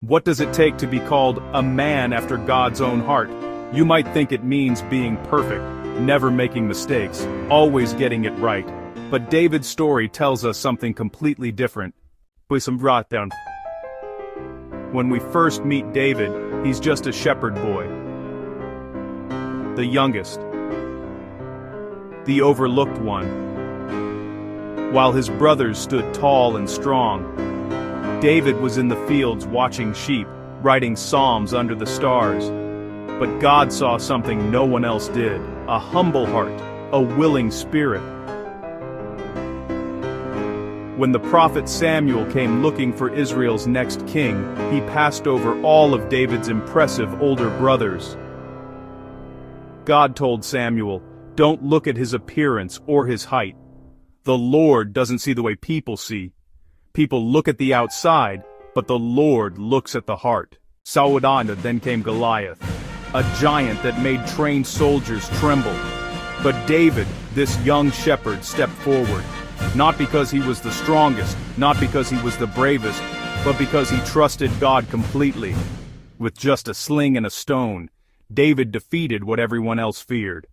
What does it take to be called a man after God's own heart? You might think it means being perfect, never making mistakes, always getting it right. But David's story tells us something completely different. With some brought down. When we first meet David, he's just a shepherd boy. The youngest. The overlooked one. While his brothers stood tall and strong, David was in the fields watching sheep, writing psalms under the stars. But God saw something no one else did, a humble heart, a willing spirit. When the prophet Samuel came looking for Israel's next king, he passed over all of David's impressive older brothers. God told Samuel, "Don't look at his appearance or his height. The Lord doesn't see the way people see. People look at the outside, but the Lord looks at the heart." Saul then came Goliath, a giant that made trained soldiers tremble. But David, this young shepherd, stepped forward. Not because he was the strongest, not because he was the bravest, but because he trusted God completely. With just a sling and a stone, David defeated what everyone else feared.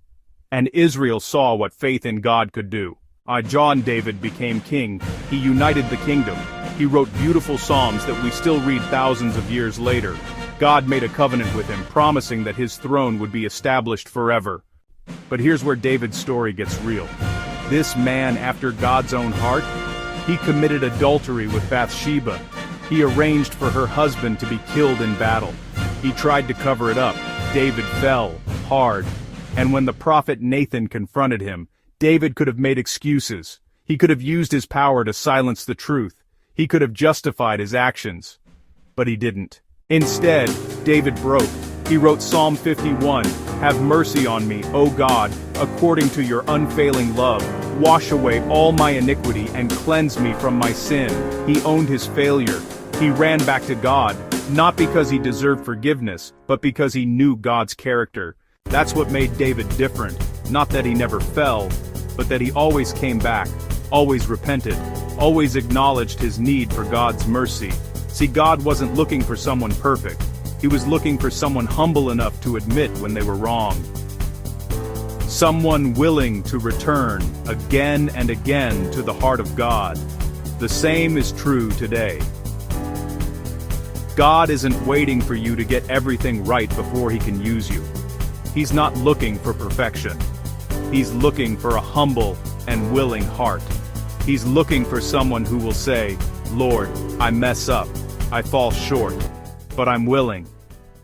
And Israel saw what faith in God could do. John David became king. He united the kingdom. He wrote beautiful psalms that we still read thousands of years later. God made a covenant with him, promising that his throne would be established forever. But here's where David's story gets real. This man after God's own heart, he committed adultery with Bathsheba. He arranged for her husband to be killed in battle. He tried to cover it up. David fell hard. And when the prophet Nathan confronted him, David could have made excuses. He could have used his power to silence the truth. He could have justified his actions. But he didn't. Instead, David broke. He wrote Psalm 51, "Have mercy on me, O God, according to your unfailing love. Wash away all my iniquity and cleanse me from my sin." He owned his failure. He ran back to God, not because he deserved forgiveness, but because he knew God's character. That's what made David different. Not that he never fell, but that he always came back, always repented, always acknowledged his need for God's mercy. See, God wasn't looking for someone perfect. He was looking for someone humble enough to admit when they were wrong. Someone willing to return again and again to the heart of God. The same is true today. God isn't waiting for you to get everything right before he can use you. He's not looking for perfection. He's looking for a humble and willing heart. He's looking for someone who will say, "Lord, I mess up. I fall short. But I'm willing.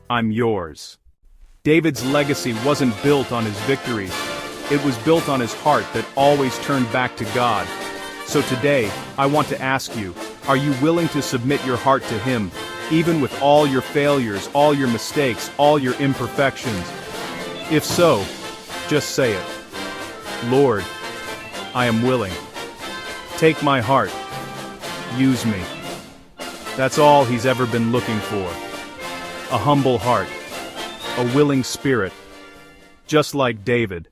I'm yours." David's legacy wasn't built on his victories. It was built on his heart that always turned back to God. So today, I want to ask you, are you willing to submit your heart to him, even with all your failures, all your mistakes, all your imperfections? If so, just say it. "Lord, I am willing. Take my heart. Use me." That's all he's ever been looking for. A humble heart. A willing spirit. Just like David.